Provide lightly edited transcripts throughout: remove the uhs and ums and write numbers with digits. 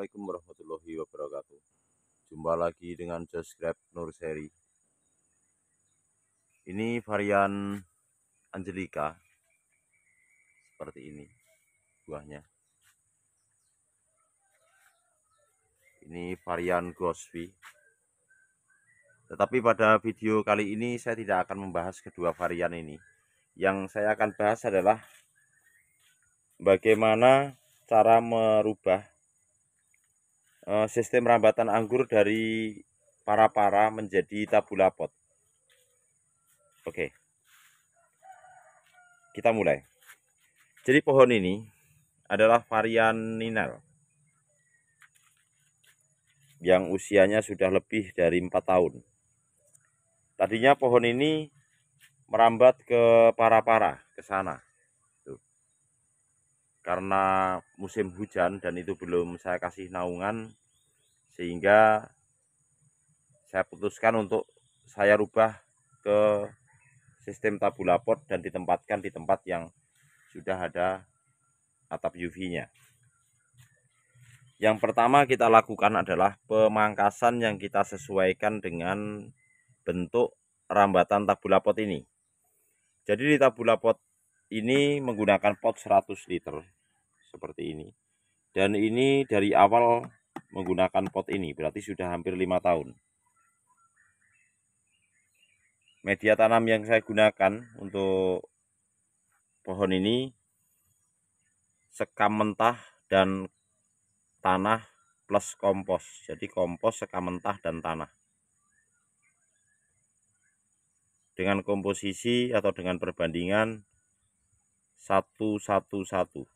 Assalamualaikum warahmatullahi wabarakatuh. Jumpa lagi dengan Just Grab Nurseri. Ini varian Angelica. Seperti ini buahnya. Ini varian Ghostby. Tetapi pada video kali ini saya tidak akan membahas kedua varian ini. Yang saya akan bahas adalah bagaimana cara merubah sistem rambatan anggur dari para-para menjadi tabula pot. Oke, kita mulai. Jadi pohon ini adalah varian Ninal yang usianya sudah lebih dari 4 tahun. Tadinya pohon ini merambat ke para-para, ke sana. Karena musim hujan dan itu belum saya kasih naungan, sehingga saya putuskan untuk saya rubah ke sistem tabula pot dan ditempatkan di tempat yang sudah ada atap UV-nya. Yang pertama kita lakukan adalah pemangkasan yang kita sesuaikan dengan bentuk rambatan tabula pot ini. Jadi di tabula pot ini menggunakan pot 100 liter seperti ini. Dan ini dari awal menggunakan pot ini, berarti sudah hampir 5 tahun. Media tanam yang saya gunakan untuk pohon ini sekam mentah dan tanah plus kompos. Jadi kompos, sekam mentah, dan tanah. Dengan komposisi atau dengan perbandingan 1:1:1.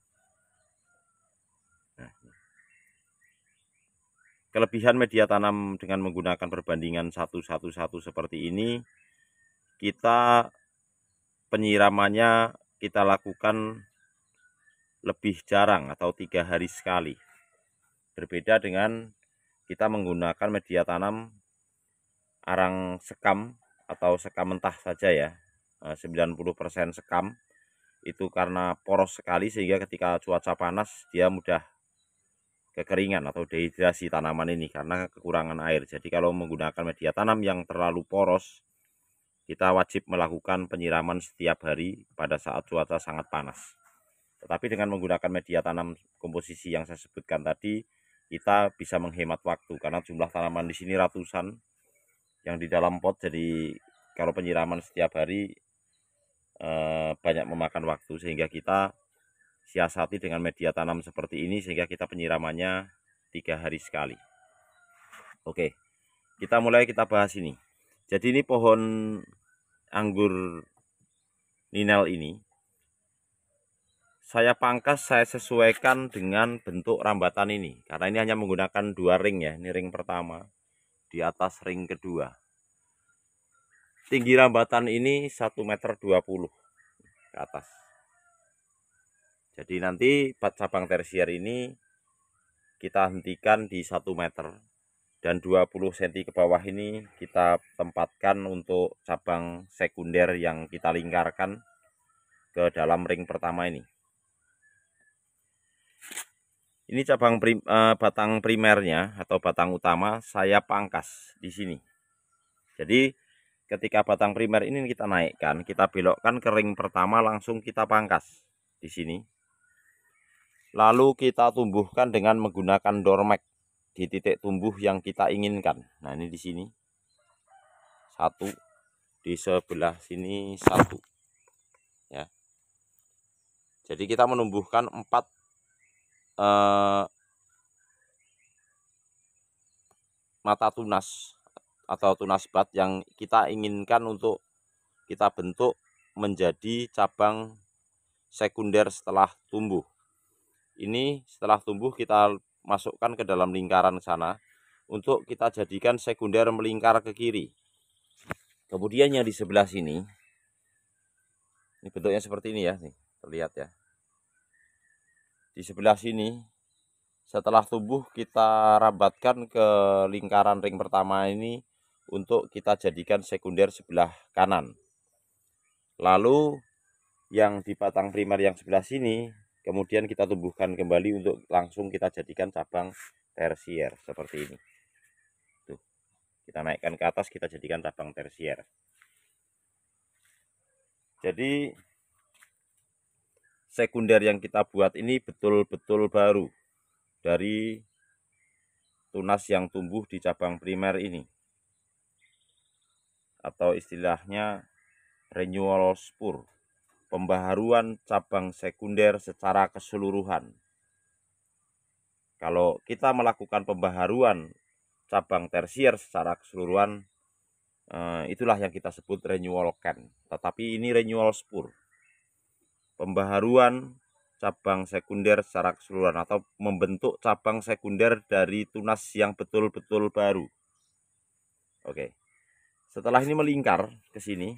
Nah, kelebihan media tanam dengan menggunakan perbandingan 1:1:1 seperti ini, kita penyiramannya kita lakukan lebih jarang atau 3 hari sekali. Berbeda dengan kita menggunakan media tanam arang sekam atau sekam mentah saja ya, 90% sekam. Itu karena poros sekali sehingga ketika cuaca panas dia mudah kekeringan atau dehidrasi tanaman ini karena kekurangan air. Jadi kalau menggunakan media tanam yang terlalu poros, kita wajib melakukan penyiraman setiap hari pada saat cuaca sangat panas. Tetapi dengan menggunakan media tanam komposisi yang saya sebutkan tadi, kita bisa menghemat waktu karena jumlah tanaman di sini ratusan yang di dalam pot. Jadi kalau penyiraman setiap hari banyak memakan waktu, sehingga kita siasati dengan media tanam seperti ini sehingga kita penyiramannya 3 hari sekali. Oke, kita bahas ini. Jadi ini pohon anggur Ninal ini saya pangkas, saya sesuaikan dengan bentuk rambatan ini karena ini hanya menggunakan 2 ring ya. Ini ring pertama, di atas ring kedua. Tinggi rambatan ini 1,20 meter ke atas. Jadi nanti cabang tersier ini kita hentikan di 1 meter dan 20 cm ke bawah ini kita tempatkan untuk cabang sekunder yang kita lingkarkan ke dalam ring pertama ini. Ini batang primernya atau batang utama saya pangkas di sini. Jadi ketika batang primer ini kita naikkan, kita belokkan ke ring pertama, langsung kita pangkas di sini. Lalu kita tumbuhkan dengan menggunakan dormek di titik tumbuh yang kita inginkan. Nah, ini di sini 1, di sebelah sini 1. Ya. Jadi kita menumbuhkan 4 mata tunas atau tunas bat yang kita inginkan untuk kita bentuk menjadi cabang sekunder setelah tumbuh. Ini setelah tumbuh kita masukkan ke dalam lingkaran sana untuk kita jadikan sekunder melingkar ke kiri. Kemudian yang di sebelah sini, ini bentuknya seperti ini ya, nih terlihat ya. Di sebelah sini setelah tumbuh kita rambatkan ke lingkaran ring pertama ini untuk kita jadikan sekunder sebelah kanan. Lalu yang di batang primer yang sebelah sini kemudian kita tumbuhkan kembali untuk langsung kita jadikan cabang tersier seperti ini. Tuh, kita naikkan ke atas, kita jadikan cabang tersier. Jadi sekunder yang kita buat ini betul-betul baru dari tunas yang tumbuh di cabang primer ini, atau istilahnya renewal spur, pembaharuan cabang sekunder secara keseluruhan. Kalau kita melakukan pembaharuan cabang tersier secara keseluruhan, itulah yang kita sebut renewal can. Tetapi ini renewal spur, pembaharuan cabang sekunder secara keseluruhan, atau membentuk cabang sekunder dari tunas yang betul-betul baru. Oke, setelah ini melingkar ke sini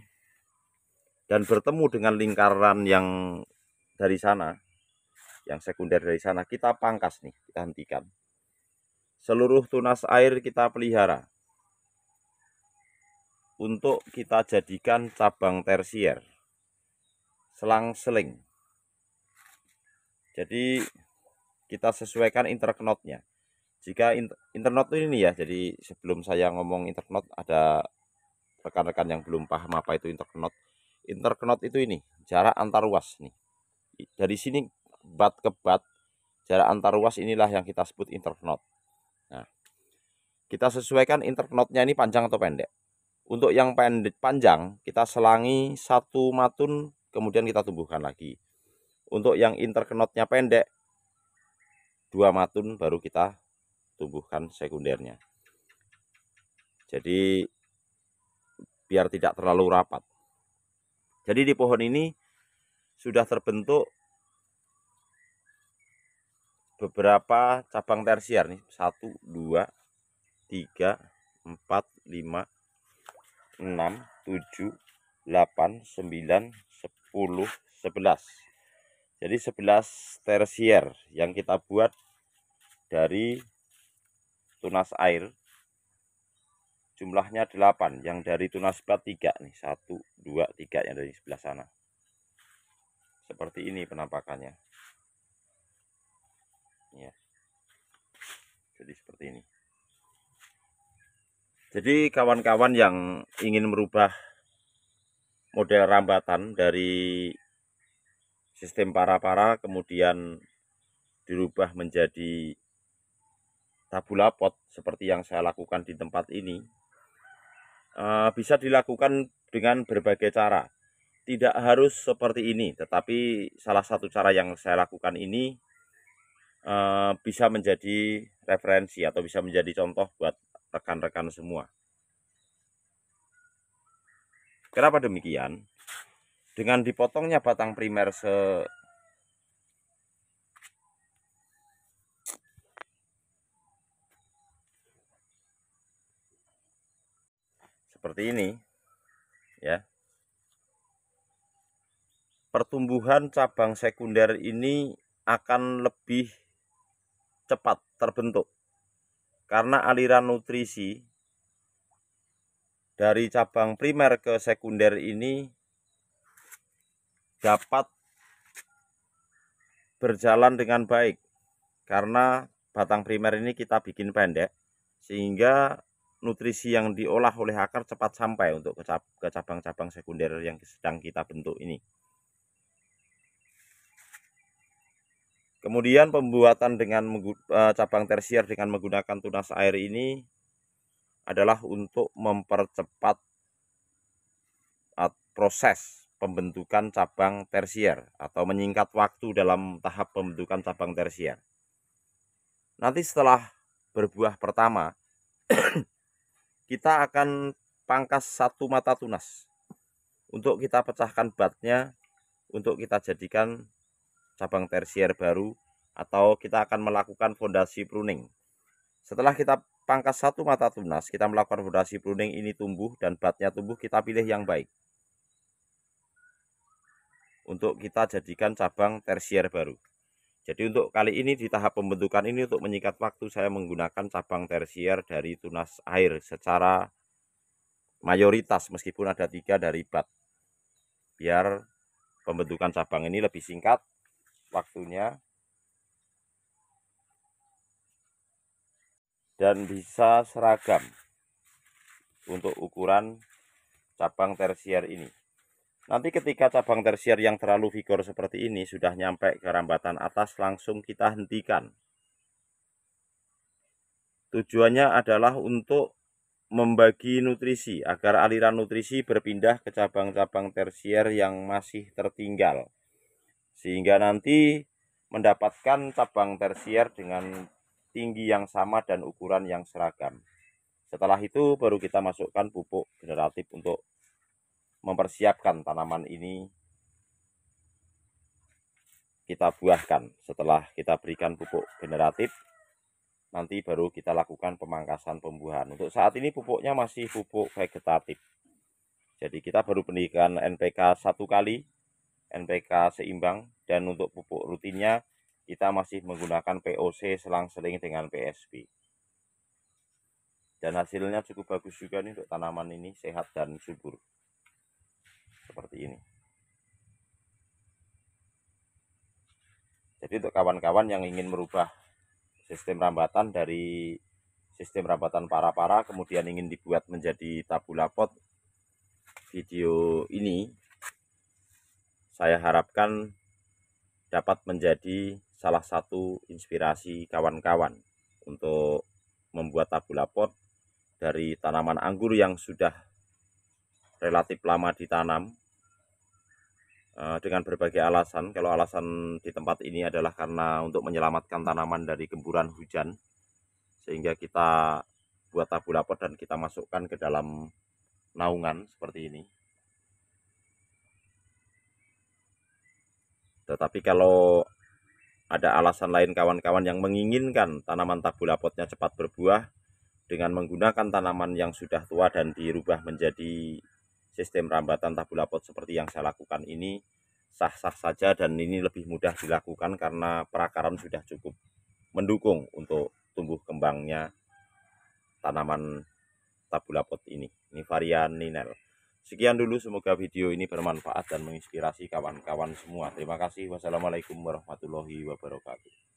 dan bertemu dengan lingkaran yang dari sana, yang sekunder dari sana, kita pangkas nih, kita hentikan. Seluruh tunas air kita pelihara untuk kita jadikan cabang tersier, selang-seling. Jadi kita sesuaikan interknotnya. Jika interknot ini ya, jadi sebelum saya ngomong interknot, ada rekan-rekan yang belum paham apa itu interknot. Interknot itu ini, jarak antar ruas nih. Dari sini bat ke bat, jarak antar ruas inilah yang kita sebut interknot. Nah, kita sesuaikan interknotnya ini panjang atau pendek. Untuk yang pendek panjang, kita selangi 1 matun, kemudian kita tumbuhkan lagi. Untuk yang interknotnya pendek, 2 matun baru kita tumbuhkan sekundernya. Jadi biar tidak terlalu rapat. Jadi di pohon ini sudah terbentuk beberapa cabang tersier nih. 1, 2, 3, 4, 5, 6, 7, 8, 9, 10, 11. Jadi 11 tersier yang kita buat dari tunas air. Jumlahnya 8, yang dari tunas bat 3 nih. 1, 2, 3 yang dari sebelah sana. Seperti ini penampakannya. Ya. Jadi seperti ini. Jadi kawan-kawan yang ingin merubah model rambatan dari sistem para-para kemudian dirubah menjadi tabula pot seperti yang saya lakukan di tempat ini, bisa dilakukan dengan berbagai cara. Tidak harus seperti ini, tetapi salah satu cara yang saya lakukan ini bisa menjadi referensi atau bisa menjadi contoh buat rekan-rekan semua. Kenapa demikian? Dengan dipotongnya batang primer seperti ini, ya, pertumbuhan cabang sekunder ini akan lebih cepat terbentuk karena aliran nutrisi dari cabang primer ke sekunder ini dapat berjalan dengan baik karena batang primer ini kita bikin pendek sehingga nutrisi yang diolah oleh akar cepat sampai untuk ke cabang-cabang sekunder yang sedang kita bentuk ini. Kemudian pembuatan dengan cabang tersier dengan menggunakan tunas air ini adalah untuk mempercepat proses pembentukan cabang tersier atau menyingkat waktu dalam tahap pembentukan cabang tersier. Nanti setelah berbuah pertama, kita akan pangkas 1 mata tunas untuk kita pecahkan batnya, untuk kita jadikan cabang tersier baru, atau kita akan melakukan fondasi pruning. Setelah kita pangkas 1 mata tunas, kita melakukan fondasi pruning, ini tumbuh dan batnya tumbuh, kita pilih yang baik untuk kita jadikan cabang tersier baru. Jadi untuk kali ini di tahap pembentukan ini, untuk menyingkat waktu, saya menggunakan cabang tersier dari tunas air secara mayoritas, meskipun ada 3 dari bat, biar pembentukan cabang ini lebih singkat waktunya. dan bisa seragam untuk ukuran cabang tersier ini. Nanti ketika cabang tersier yang terlalu vigor seperti ini sudah nyampe ke rambatan atas, langsung kita hentikan. Tujuannya adalah untuk membagi nutrisi agar aliran nutrisi berpindah ke cabang-cabang tersier yang masih tertinggal, sehingga nanti mendapatkan cabang tersier dengan tinggi yang sama dan ukuran yang seragam. Setelah itu baru kita masukkan pupuk generatif untuk mempersiapkan tanaman ini kita buahkan. Setelah kita berikan pupuk generatif, nanti baru kita lakukan pemangkasan pembuahan. Untuk saat ini pupuknya masih pupuk vegetatif. Jadi kita baru berikan NPK 1 kali, NPK seimbang, dan untuk pupuk rutinnya kita masih menggunakan POC selang-seling dengan PSB. Dan hasilnya cukup bagus juga nih untuk tanaman ini, sehat dan subur. Seperti ini. Jadi untuk kawan-kawan yang ingin merubah sistem rambatan dari sistem rambatan para-para kemudian ingin dibuat menjadi tabula pot, video ini saya harapkan dapat menjadi salah satu inspirasi kawan-kawan untuk membuat tabula pot dari tanaman anggur yang sudah relatif lama ditanam, dengan berbagai alasan. Kalau alasan di tempat ini adalah karena untuk menyelamatkan tanaman dari gemburan hujan, sehingga kita buat tabula pot dan kita masukkan ke dalam naungan seperti ini. Tetapi kalau ada alasan lain kawan-kawan yang menginginkan tanaman tabula potnya cepat berbuah dengan menggunakan tanaman yang sudah tua dan dirubah menjadi sistem rambatan tabula pot seperti yang saya lakukan ini, sah-sah saja, dan ini lebih mudah dilakukan karena perakaran sudah cukup mendukung untuk tumbuh kembangnya tanaman tabula pot ini. Ini varian Ninel. Sekian dulu, semoga video ini bermanfaat dan menginspirasi kawan-kawan semua. Terima kasih. Wassalamualaikum warahmatullahi wabarakatuh.